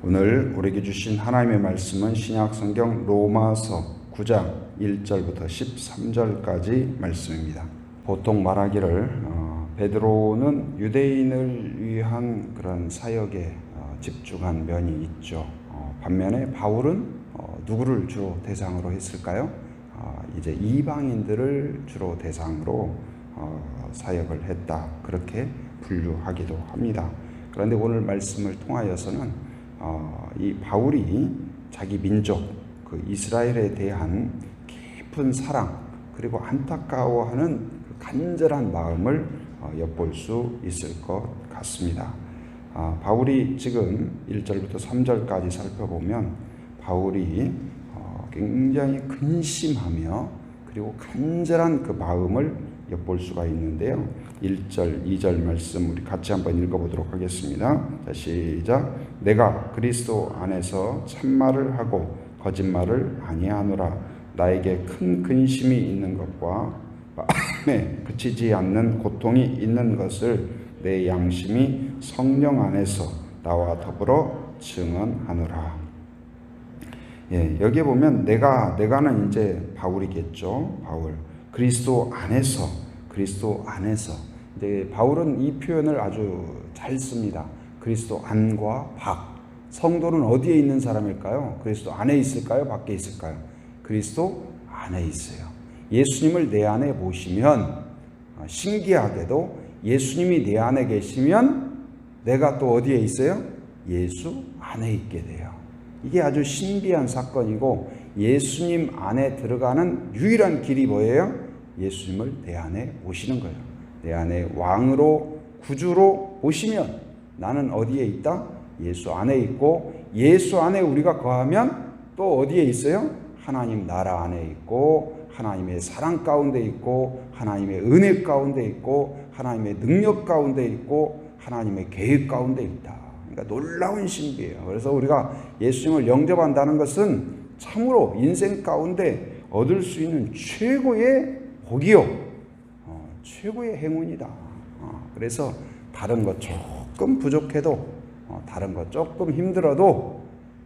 오늘 우리에게 주신 하나님의 말씀은 신약 성경 로마서 9장 1절부터 13절까지 말씀입니다. 보통 말하기를 베드로는 유대인을 위한 그런 사역에 집중한 면이 있죠. 반면에 바울은 누구를 주로 대상으로 했을까요? 이제 이방인들을 주로 대상으로 사역을 했다, 그렇게 분류하기도 합니다. 그런데 오늘 말씀을 통하여서는 이 바울이 자기 민족, 그 이스라엘에 대한 깊은 사랑 그리고 안타까워하는 그 간절한 마음을 엿볼 수 있을 것 같습니다. 바울이 지금 1절부터 3절까지 살펴보면 바울이 굉장히 근심하며 그리고 간절한 그 마음을 엿볼 수가 있는데요. 1절, 2절 말씀 우리 같이 한번 읽어보도록 하겠습니다. 자, 시작. 내가 그리스도 안에서 참말을 하고 거짓말을 아니하노라. 나에게 큰 근심이 있는 것과 마음에 그치지 않는 고통이 있는 것을 내 양심이 성령 안에서 나와 더불어 증언하노라. 여기에 보면 내가는 이제 바울이겠죠. 바울. 그리스도 안에서. 이제 바울은 이 표현을 아주 잘 씁니다. 그리스도 안과 밖. 성도는 어디에 있는 사람일까요? 그리스도 안에 있을까요? 밖에 있을까요? 그리스도 안에 있어요. 예수님을 내 안에 모시면 신기하게도 예수님이 내 안에 계시면 내가 또 어디에 있어요? 예수 안에 있게 돼요. 이게 아주 신비한 사건이고 예수님 안에 들어가는 유일한 길이 뭐예요? 예수님을 내 안에 모시는 거예요. 내 안에 왕으로 구주로 모시면 나는 어디에 있다? 예수 안에 있고 예수 안에 우리가 거하면 또 어디에 있어요? 하나님 나라 안에 있고 하나님의 사랑 가운데 있고 하나님의 은혜 가운데 있고 하나님의 능력 가운데 있고 하나님의 계획 가운데 있다. 그러니까 놀라운 신비예요. 그래서 우리가 예수님을 영접한다는 것은 참으로 인생 가운데 얻을 수 있는 최고의 복이요, 최고의 행운이다. 그래서 다른 것 조금 부족해도 다른 것 조금 힘들어도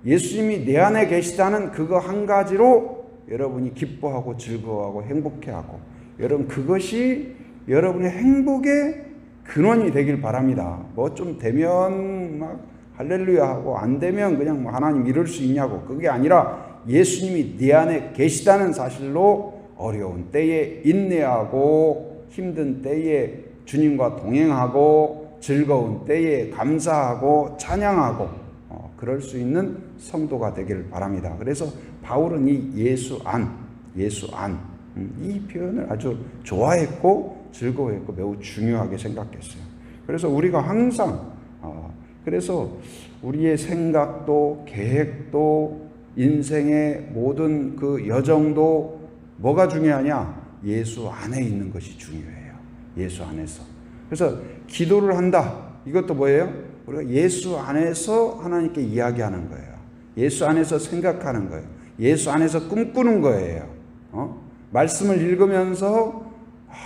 예수님이 내 안에 계시다는 그거 한 가지로 여러분이 기뻐하고 즐거워하고 행복해하고 여러분 그것이 여러분의 행복의 근원이 되길 바랍니다. 뭐 좀 되면 막 할렐루야 하고 안 되면 그냥 뭐 하나님 이럴 수 있냐고, 그게 아니라 예수님이 네 안에 계시다는 사실로 어려운 때에 인내하고 힘든 때에 주님과 동행하고 즐거운 때에 감사하고 찬양하고 그럴 수 있는 성도가 되길 바랍니다. 그래서 바울은 이 예수 안 이 표현을 아주 좋아했고 즐거워했고 매우 중요하게 생각했어요. 그래서 우리가 항상 그래서 우리의 생각도 계획도 인생의 모든 그 여정도 뭐가 중요하냐? 예수 안에 있는 것이 중요해요. 예수 안에서. 그래서 기도를 한다. 이것도 뭐예요? 우리가 예수 안에서 하나님께 이야기하는 거예요. 예수 안에서 생각하는 거예요. 예수 안에서 꿈꾸는 거예요. 말씀을 읽으면서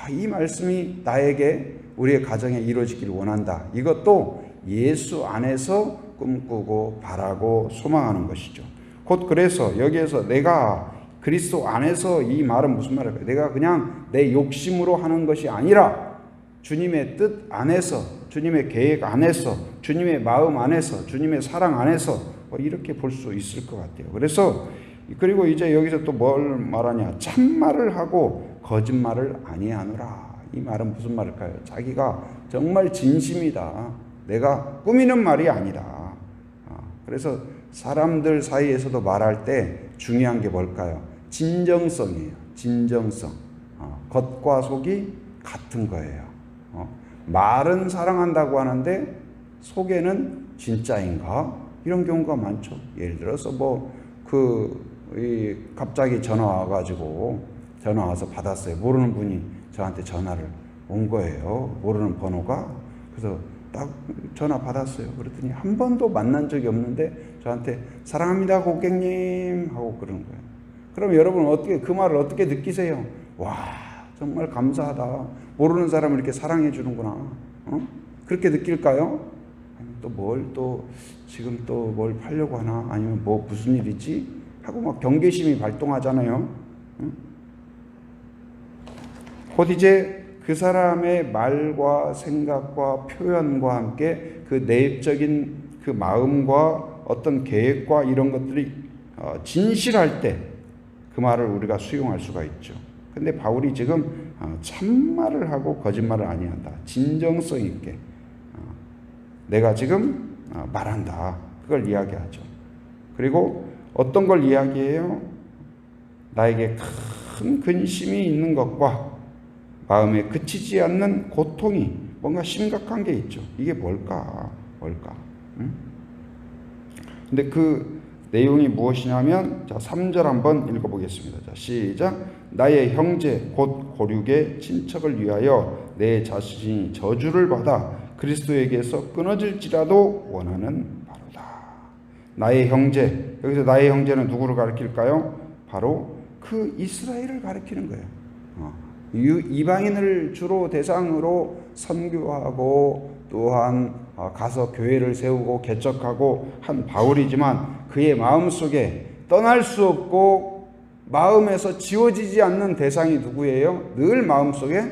이 말씀이 나에게 우리의 가정에 이루어지기를 원한다. 이것도 예수 안에서 꿈꾸고 바라고 소망하는 것이죠. 곧 그래서 여기에서 내가 그리스도 안에서, 이 말은 무슨 말일까요? 내가 그냥 내 욕심으로 하는 것이 아니라 주님의 뜻 안에서, 주님의 계획 안에서, 주님의 마음 안에서, 주님의 사랑 안에서 이렇게 볼 수 있을 것 같아요. 그리고 이제 여기서 또 뭘 말하냐? 참말을 하고 거짓말을 아니하노라. 이 말은 무슨 말일까요? 자기가 정말 진심이다. 내가 꾸미는 말이 아니다. 그래서 사람들 사이에서도 말할 때 중요한 게 뭘까요? 진정성이에요. 진정성. 겉과 속이 같은 거예요. 말은 사랑한다고 하는데 속에는 진짜인가? 이런 경우가 많죠. 예를 들어서 갑자기 전화 와서 받았어요. 모르는 분이 저한테 전화를 온 거예요. 모르는 번호가. 그래서 딱 전화 받았어요. 그랬더니 한 번도 만난 적이 없는데 저한테 사랑합니다 고객님 하고 그러는 거예요. 그럼 여러분 그 말을 어떻게 느끼세요? 와, 정말 감사하다. 모르는 사람을 이렇게 사랑해 주는구나. 그렇게 느낄까요? 또 지금 또 뭘 팔려고 하나? 아니면 무슨 일이지? 하고 막 경계심이 발동하잖아요. 응? 곧 이제 그 사람의 말과 생각과 표현과 함께 그 내적인 그 마음과 어떤 계획과 이런 것들이 진실할 때 그 말을 우리가 수용할 수가 있죠. 근데 바울이 지금 참말을 하고 거짓말을 아니한다. 진정성 있게 내가 지금 말한다. 그걸 이야기하죠. 그리고 어떤 걸 이야기해요? 나에게 큰 근심이 있는 것과 마음에 그치지 않는 고통이 뭔가 심각한 게 있죠. 이게 뭘까? 응? 근데 그 내용이 무엇이냐면, 자, 3절 한번 읽어보겠습니다. 자, 시작. 나의 형제 곧 고륙의 친척을 위하여 내 자신이 저주를 받아 그리스도에게서 끊어질지라도 원하는 바로다. 나의 형제, 여기서 나의 형제는 누구를 가리킬까요? 바로 그 이스라엘을 가리키는 거예요. 이방인을 주로 대상으로 선교하고 또한 가서 교회를 세우고 개척하고 한 바울이지만 그의 마음속에 떠날 수 없고 마음에서 지워지지 않는 대상이 누구예요? 늘 마음속에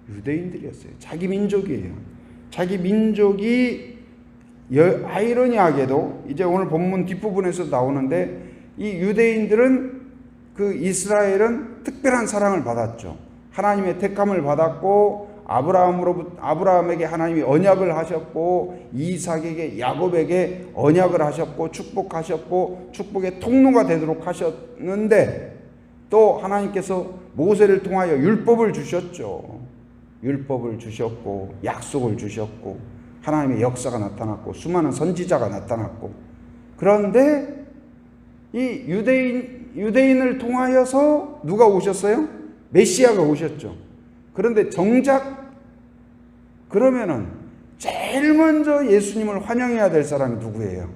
유대인들이었어요. 자기 민족이에요. 자기 민족이 아이러니하게도 이제 오늘 본문 뒷부분에서 나오는데, 이 유대인들은 그 이스라엘은 특별한 사랑을 받았죠. 하나님의 택함을 받았고 아브라함에게 하나님이 언약을 하셨고 이삭에게 야곱에게 언약을 하셨고 축복하셨고 축복의 통로가 되도록 하셨는데, 또 하나님께서 모세를 통하여 율법을 주셨죠. 율법을 주셨고 약속을 주셨고 하나님의 역사가 나타났고 수많은 선지자가 나타났고, 그런데 이 유대인을 통하여서 누가 오셨어요? 메시아가 오셨죠. 그런데 정작 그러면은 제일 먼저 예수님을 환영해야 될 사람이 누구예요?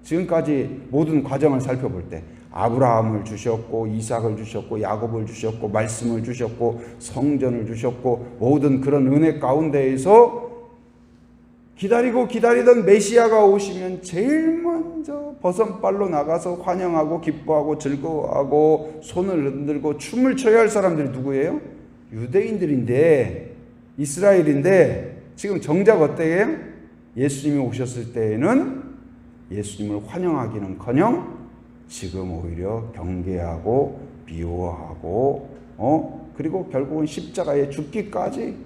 지금까지 모든 과정을 살펴볼 때 아브라함을 주셨고 이삭을 주셨고 야곱을 주셨고 말씀을 주셨고 성전을 주셨고 모든 그런 은혜 가운데에서 기다리던 메시아가 오시면 제일 먼저 버선발로 나가서 환영하고 기뻐하고 즐거워하고 손을 흔들고 춤을 춰야 할 사람들이 누구예요? 유대인들인데, 이스라엘인데, 지금 정작 어때요? 예수님이 오셨을 때에는 예수님을 환영하기는커녕 지금 오히려 경계하고 미워하고 그리고 결국은 십자가에 죽기까지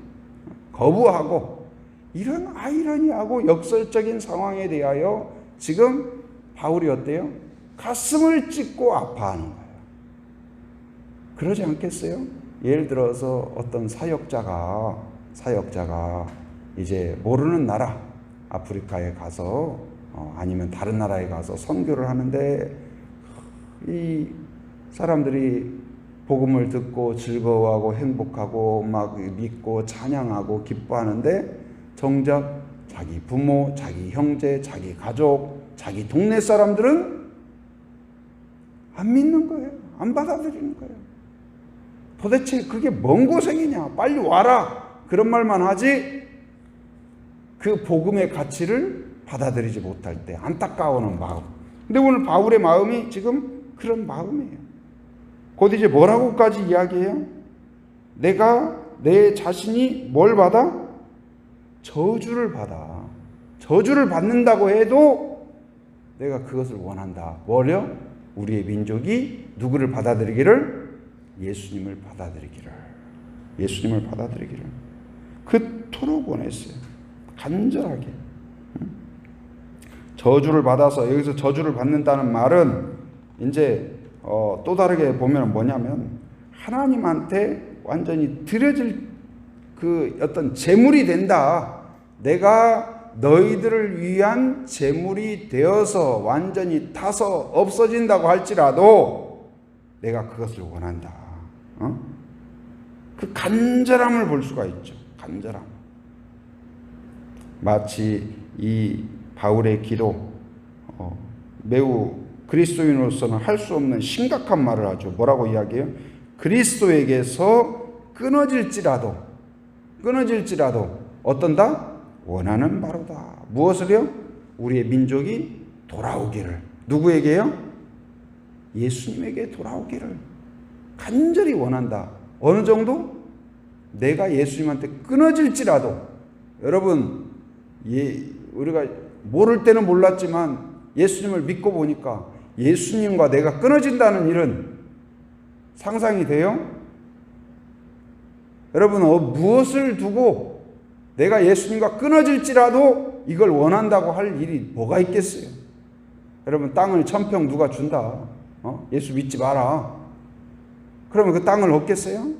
거부하고, 이런 아이러니하고 역설적인 상황에 대하여 지금 바울이 어때요? 가슴을 찢고 아파하는 거예요. 그러지 않겠어요? 예를 들어서 어떤 사역자가 이제 모르는 나라, 아프리카에 가서 아니면 다른 나라에 가서 선교를 하는데 이 사람들이 복음을 듣고 즐거워하고 행복하고 막 믿고 찬양하고 기뻐하는데, 정작 자기 부모, 자기 형제, 자기 가족, 자기 동네 사람들은 안 믿는 거예요. 안 받아들이는 거예요. 도대체 그게 뭔 고생이냐? 빨리 와라! 그런 말만 하지 그 복음의 가치를 받아들이지 못할 때 안타까워하는 마음. 근데 오늘 바울의 마음이 지금 그런 마음이에요. 곧 이제 뭐라고까지 이야기해요? 내가 내 자신이 뭘 받아? 저주를 받아. 저주를 받는다고 해도 내가 그것을 원한다. 뭐요? 우리의 민족이 누구를 받아들이기를? 예수님을 받아들이기를. 예수님을 받아들이기를. 그토록 원했어요. 간절하게. 저주를 받아서, 여기서 저주를 받는다는 말은 이제 또 다르게 보면 뭐냐면 하나님한테 완전히 드려질 그 어떤 제물이 된다. 내가 너희들을 위한 제물이 되어서 완전히 타서 없어진다고 할지라도 내가 그것을 원한다. 그 간절함을 볼 수가 있죠. 간절함. 마치 이 바울의 기도, 매우 그리스도인으로서는 할 수 없는 심각한 말을 하죠. 뭐라고 이야기해요? 그리스도에게서 끊어질지라도 어떤다? 원하는 바로다. 무엇을요? 우리의 민족이 돌아오기를. 누구에게요? 예수님에게 돌아오기를 간절히 원한다. 어느 정도? 내가 예수님한테 끊어질지라도. 여러분, 우리가 모를 때는 몰랐지만 예수님을 믿고 보니까 예수님과 내가 끊어진다는 일은 상상이 돼요? 여러분, 무엇을 두고 내가 예수님과 끊어질지라도 이걸 원한다고 할 일이 뭐가 있겠어요? 여러분, 땅을 1000평 누가 준다. 예수 믿지 마라. 그러면 그 땅을 얻겠어요?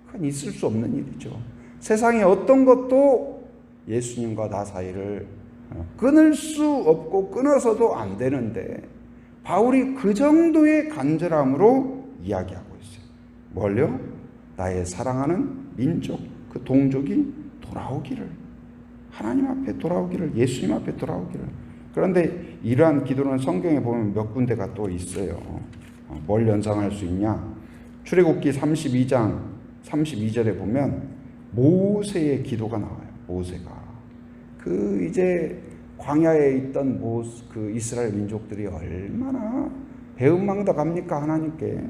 그건 있을 수 없는 일이죠. 세상에 어떤 것도 예수님과 나 사이를 끊을 수 없고 끊어서도 안 되는데 바울이 그 정도의 간절함으로 이야기하고 있어요. 뭘요? 나의 사랑하는 민족, 그 동족이 돌아오기를, 하나님 앞에 돌아오기를, 예수님 앞에 돌아오기를. 그런데 이러한 기도는 성경에 보면 몇 군데가 또 있어요. 뭘 연상할 수 있냐? 출애굽기 32장 32절에 보면 모세의 기도가 나와요. 모세가 이제 광야에 있던 그 이스라엘 민족들이 얼마나 배은망덕합니까 하나님께.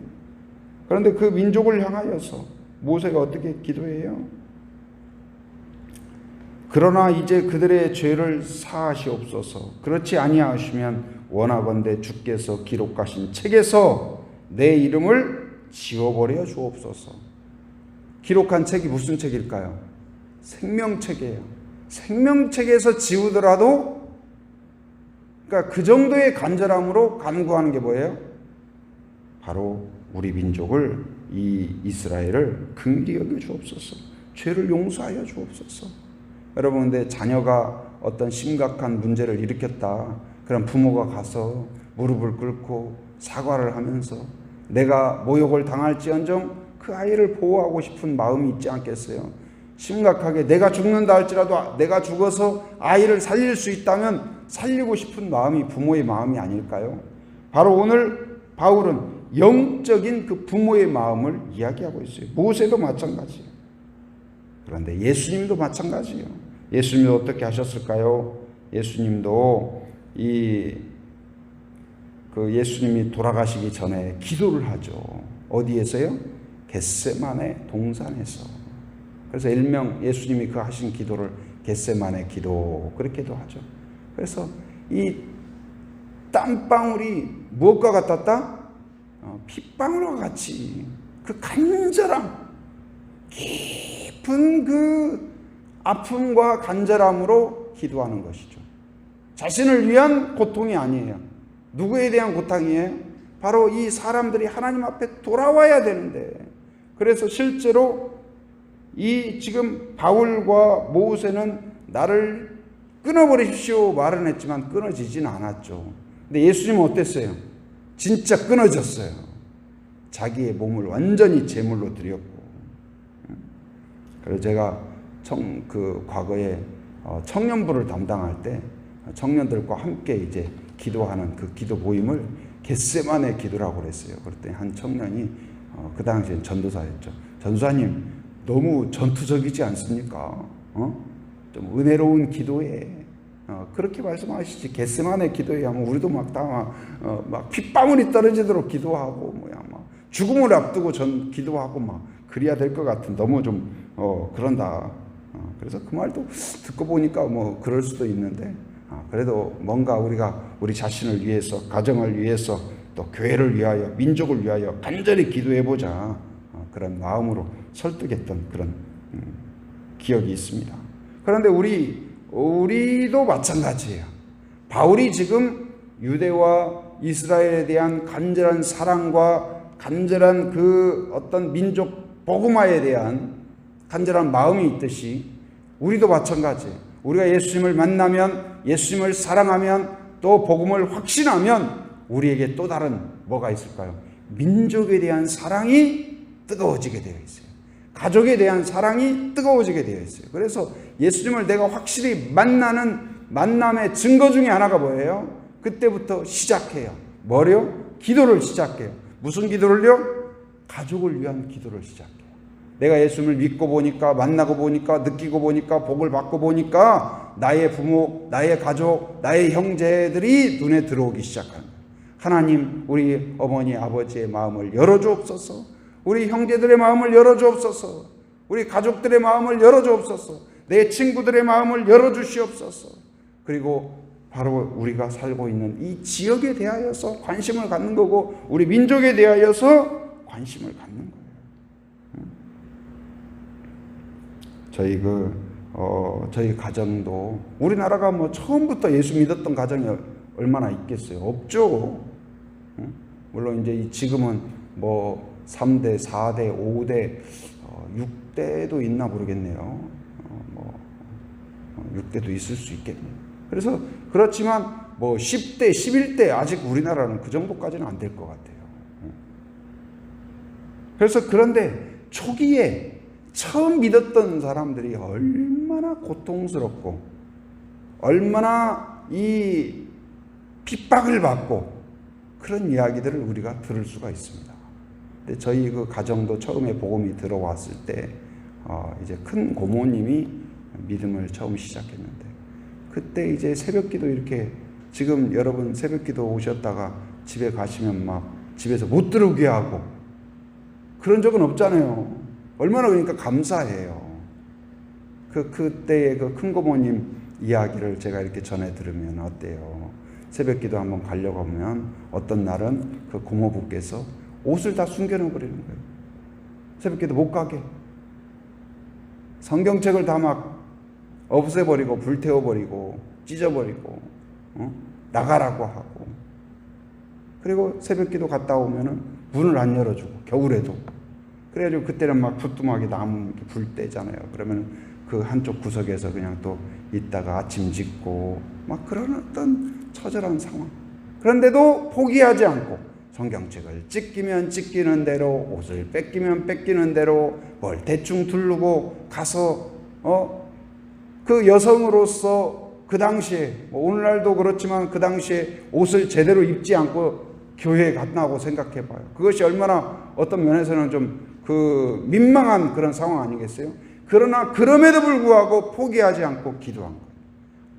그런데 그 민족을 향하여서 모세가 어떻게 기도해요? 그러나 이제 그들의 죄를 사하시옵소서. 그렇지 아니하시면 원하건대 주께서 기록하신 책에서 내 이름을 지워버려 주옵소서. 기록한 책이 무슨 책일까요? 생명책이에요. 생명책에서 지우더라도, 그러니까 그 정도의 간절함으로 간구하는 게 뭐예요? 바로 우리 민족을, 이 이스라엘을 긍휼히 여겨 주옵소서. 죄를 용서하여 주옵소서. 여러분, 근데 자녀가 어떤 심각한 문제를 일으켰다. 그럼 부모가 가서 무릎을 꿇고 사과를 하면서 내가 모욕을 당할지언정 그 아이를 보호하고 싶은 마음이 있지 않겠어요? 심각하게 내가 죽는다 할지라도 내가 죽어서 아이를 살릴 수 있다면 살리고 싶은 마음이 부모의 마음이 아닐까요? 바로 오늘 바울은 영적인 그 부모의 마음을 이야기하고 있어요. 모세도 마찬가지예요. 그런데 예수님도 마찬가지예요. 예수님도 어떻게 하셨을까요? 예수님도 예수님이 돌아가시기 전에 기도를 하죠. 어디에서요? 겟세마네 동산에서. 그래서 일명 예수님이 그 하신 기도를 겟세마네 기도 그렇게도 하죠. 그래서 이 땀방울이 무엇과 같았다? 핏방울과 같이 그 간절함, 깊은 그 아픔과 간절함으로 기도하는 것이죠. 자신을 위한 고통이 아니에요. 누구에 대한 고통이에요? 바로 이 사람들이 하나님 앞에 돌아와야 되는데, 그래서 실제로 이 지금 바울과 모세는 나를 끊어버리십시오 말은 했지만 끊어지진 않았죠. 근데 예수님은 어땠어요? 진짜 끊어졌어요. 자기의 몸을 완전히 제물로 드렸고. 그래서 제가 과거에 청년부를 담당할 때 청년들과 함께 이제 기도하는 그 기도 모임을 겟세마네 기도라고 그랬어요. 그랬더니 한 청년이 그 당시엔 전도사였죠. 전도사님, 너무 전투적이지 않습니까? 좀 은혜로운 기도에 그렇게 말씀하시지. 겟세마네 기도에 하면 우리도 막 핏방울이 떨어지도록 기도하고 막 죽음을 앞두고 기도하고 막 그래야 될 것 같은, 너무 좀 그런다. 그래서 그 말도 듣고 보니까 그럴 수도 있는데, 그래도 뭔가 우리가 우리 자신을 위해서, 가정을 위해서, 또 교회를 위하여, 민족을 위하여 간절히 기도해보자, 그런 마음으로 설득했던 그런 기억이 있습니다. 그런데 우리도 마찬가지예요. 바울이 지금 유대와 이스라엘에 대한 간절한 사랑과 간절한 그 어떤 민족 복음화에 대한 간절한 마음이 있듯이 우리도 마찬가지예요. 우리가 예수님을 만나면, 예수님을 사랑하면, 또 복음을 확신하면 우리에게 또 다른 뭐가 있을까요? 민족에 대한 사랑이 뜨거워지게 되어 있어요. 가족에 대한 사랑이 뜨거워지게 되어 있어요. 그래서 예수님을 내가 확실히 만나는 만남의 증거 중에 하나가 뭐예요? 그때부터 시작해요. 뭐요? 기도를 시작해요. 무슨 기도를요? 가족을 위한 기도를 시작해요. 내가 예수님을 믿고 보니까, 만나고 보니까, 느끼고 보니까, 복을 받고 보니까 나의 부모, 나의 가족, 나의 형제들이 눈에 들어오기 시작하는 거예요. 하나님, 우리 어머니 아버지의 마음을 열어주옵소서. 우리 형제들의 마음을 열어주옵소서. 우리 가족들의 마음을 열어주옵소서. 내 친구들의 마음을 열어주시옵소서. 그리고 바로 우리가 살고 있는 이 지역에 대하여서 관심을 갖는 거고, 우리 민족에 대하여서 관심을 갖는 거예요. 저희 가정도, 우리나라가 뭐 처음부터 예수 믿었던 가정이 얼마나 있겠어요? 없죠. 물론 이제 지금은 뭐 3대, 4대, 5대, 6대도 있나 모르겠네요. 6대도 있을 수 있겠네요. 그래서 그렇지만 뭐 10대, 11대 아직 우리나라는 그 정도까지는 안 될 것 같아요. 그래서 그런데 초기에 처음 믿었던 사람들이 얼마나 고통스럽고 얼마나 이 핍박을 받고 그런 이야기들을 우리가 들을 수가 있습니다. 근데 저희 그 가정도 처음에 복음이 들어왔을 때 이제 큰 고모님이 믿음을 처음 시작했는데, 그때 이제 새벽기도 이렇게, 지금 여러분 새벽기도 오셨다가 집에 가시면 막 집에서 못 들어오게 하고 그런 적은 없잖아요. 얼마나 그러니까 감사해요. 그때의 그 큰 고모님 이야기를 제가 이렇게 전해 들으면 어때요? 새벽기도 한번 가려고 하면 어떤 날은 그 고모부께서 옷을 다 숨겨놓아 버리는 거예요. 새벽기도 못 가게. 성경책을 다 막 없애버리고 불태워버리고 찢어버리고 나가라고 하고, 그리고 새벽기도 갔다 오면은 문을 안 열어주고, 겨울에도. 그래가지고 그때는 막 부뚜막에 나무 불 때잖아요. 그러면 그 한쪽 구석에서 그냥 또 있다가 아침 짓고 막 그런 어떤 처절한 상황. 그런데도 포기하지 않고 성경책을 찢기면 찢기는 대로, 옷을 뺏기면 뺏기는 대로, 뭘 대충 두르고 가서 그 여성으로서 그 당시에, 오늘날도 그렇지만 그 당시에 옷을 제대로 입지 않고 교회에 갔다고 생각해 봐요. 그것이 얼마나 어떤 면에서는 좀 그 민망한 그런 상황 아니겠어요? 그러나 그럼에도 불구하고 포기하지 않고 기도한 거예요.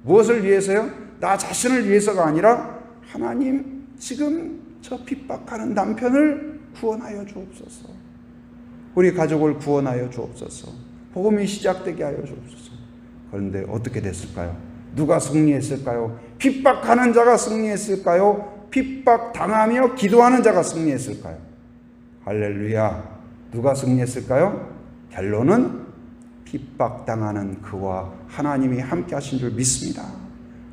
무엇을 위해서요? 나 자신을 위해서가 아니라, 하나님, 지금 저 핍박하는 남편을 구원하여 주옵소서. 우리 가족을 구원하여 주옵소서. 복음이 시작되게 하여 주옵소서. 그런데 어떻게 됐을까요? 누가 승리했을까요? 핍박하는 자가 승리했을까요? 핍박당하며 기도하는 자가 승리했을까요? 할렐루야. 누가 승리했을까요? 결론은 핍박당하는 그와 하나님이 함께 하신 줄 믿습니다.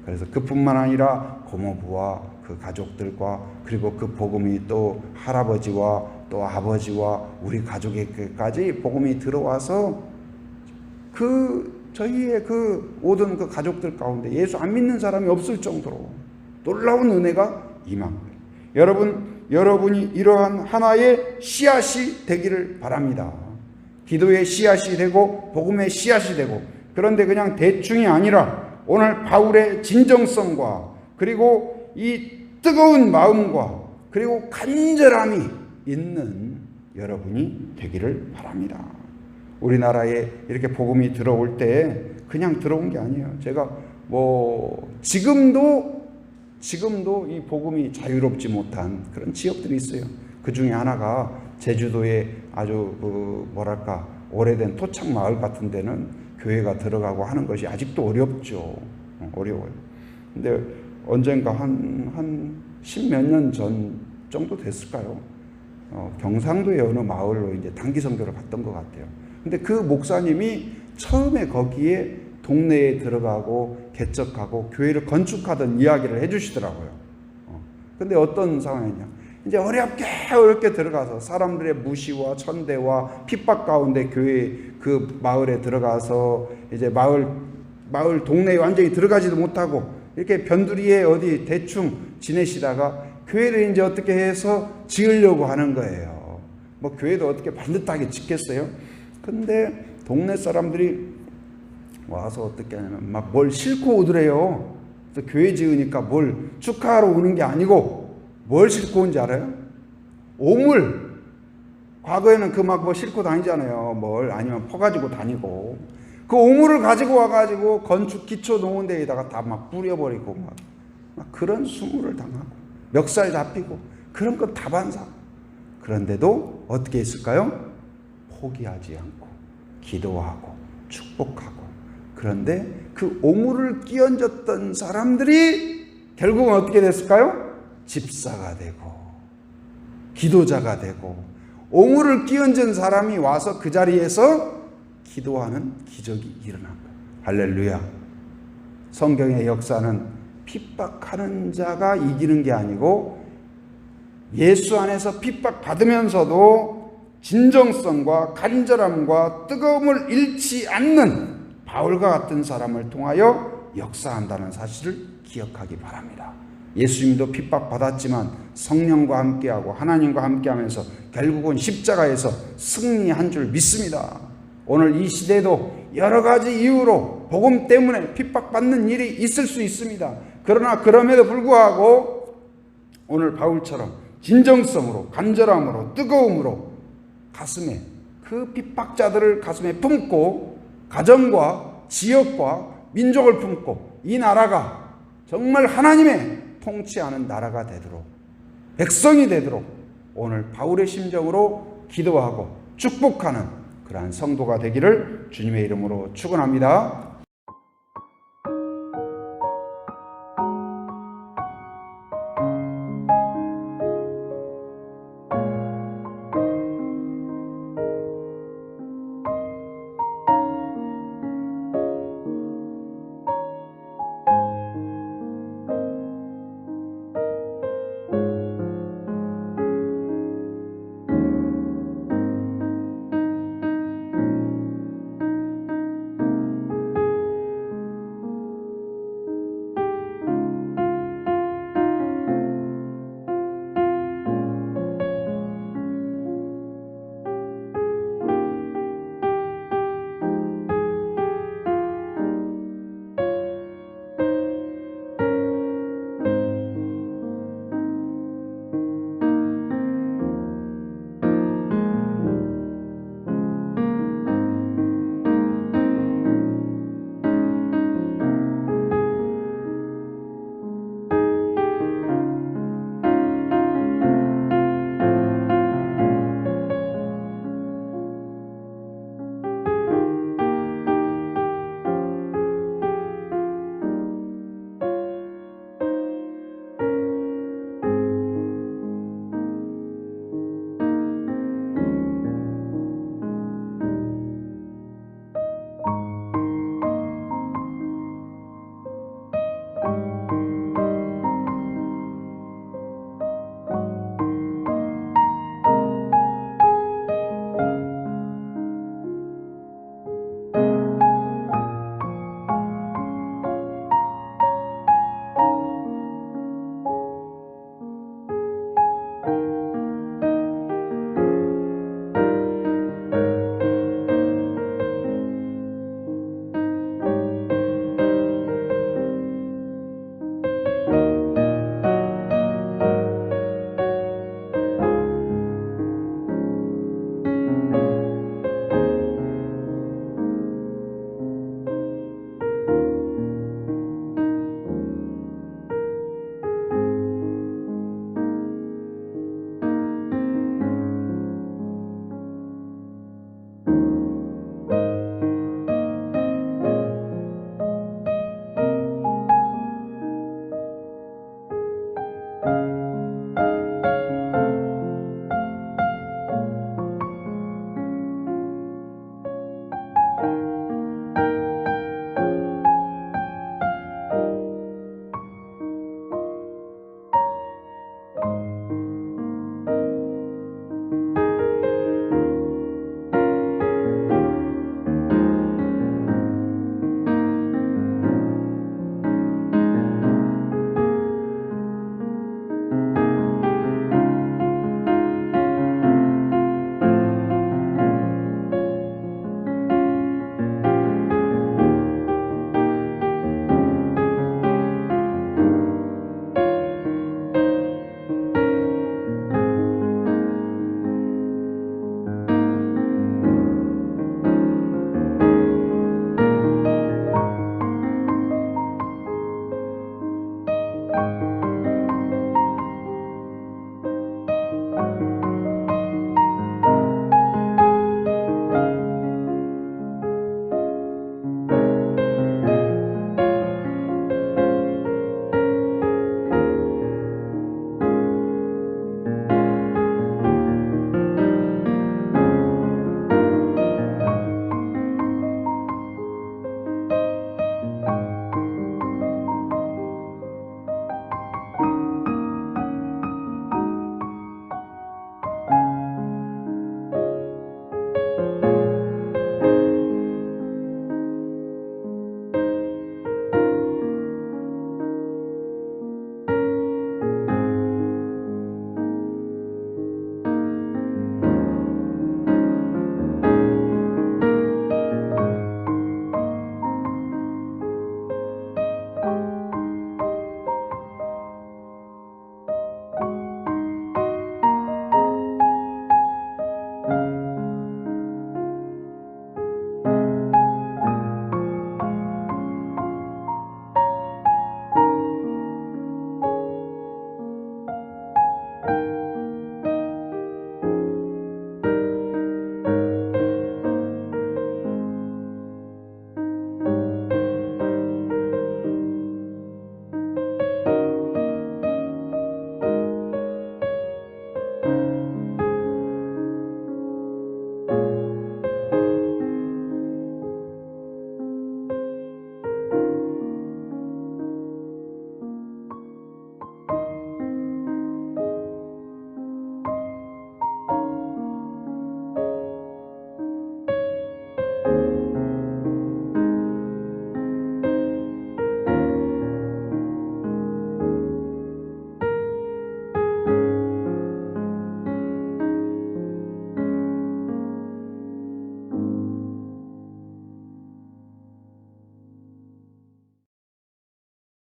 그래서 그뿐만 아니라 고모부와 그 가족들과, 그리고 그 복음이 또 할아버지와 또 아버지와 우리 가족에게까지 복음이 들어와서 저희의 그 모든 그 가족들 가운데 예수 안 믿는 사람이 없을 정도로 놀라운 은혜가 임한 거예요. 여러분이 이러한 하나의 씨앗이 되기를 바랍니다. 기도의 씨앗이 되고 복음의 씨앗이 되고, 그런데 그냥 대충이 아니라 오늘 바울의 진정성과 그리고 이 뜨거운 마음과 그리고 간절함이 있는 여러분이 되기를 바랍니다. 우리나라에 이렇게 복음이 들어올 때 그냥 들어온 게 아니에요. 제가 지금도 이 복음이 자유롭지 못한 그런 지역들이 있어요. 그 중에 하나가 제주도의 아주 오래된 토착 마을 같은 데는 교회가 들어가고 하는 것이 아직도 어렵죠. 어려워요. 근데 언젠가 한 10몇 년 전 정도 됐을까요? 경상도의 어느 마을로 이제 단기 선교를 갔던 것 같아요. 근데 그 목사님이 처음에 거기에 동네에 들어가고 개척하고 교회를 건축하던 이야기를 해주시더라고요. 근데 어떤 상황이냐? 이제 어렵게 들어가서 사람들의 무시와 천대와 핍박 가운데 교회 그 마을에 들어가서 이제 마을 동네에 완전히 들어가지도 못하고 이렇게 변두리에 어디 대충 지내시다가 교회를 이제 어떻게 해서 지으려고 하는 거예요. 뭐 교회도 어떻게 반듯하게 짓겠어요? 근데 동네 사람들이 와서 어떻게 하냐면 막 뭘 싣고 오더래요. 그래서 교회 지으니까 뭘 축하하러 오는 게 아니고 뭘 싣고 온지 알아요? 오물. 과거에는 그 막 뭐 싣고 다니잖아요. 뭘 아니면 퍼가지고 다니고 그 오물을 가지고 와가지고 건축 기초 놓은 데에다가 다 막 뿌려버리고 막 그런 수모를 당하고 멱살 잡히고 그런 것 다반사. 그런데도 어떻게 했을까요? 포기하지 않고 기도하고 축복하고. 그런데 그 오물을 끼얹었던 사람들이 결국은 어떻게 됐을까요? 집사가 되고 기도자가 되고 오물을 끼얹은 사람이 와서 그 자리에서 기도하는 기적이 일어난 거예요. 할렐루야. 성경의 역사는 핍박하는 자가 이기는 게 아니고 예수 안에서 핍박받으면서도 진정성과 간절함과 뜨거움을 잃지 않는 바울과 같은 사람을 통하여 역사한다는 사실을 기억하기 바랍니다. 예수님도 핍박받았지만 성령과 함께하고 하나님과 함께하면서 결국은 십자가에서 승리한 줄 믿습니다. 오늘 이 시대도 여러 가지 이유로 복음 때문에 핍박받는 일이 있을 수 있습니다. 그러나 그럼에도 불구하고 오늘 바울처럼 진정성으로 간절함으로 뜨거움으로 가슴에 그 핍박자들을 가슴에 품고 가정과 지역과 민족을 품고 이 나라가 정말 하나님의 통치하는 나라가 되도록 백성이 되도록 오늘 바울의 심정으로 기도하고 축복하는 그러한 성도가 되기를 주님의 이름으로 축원합니다.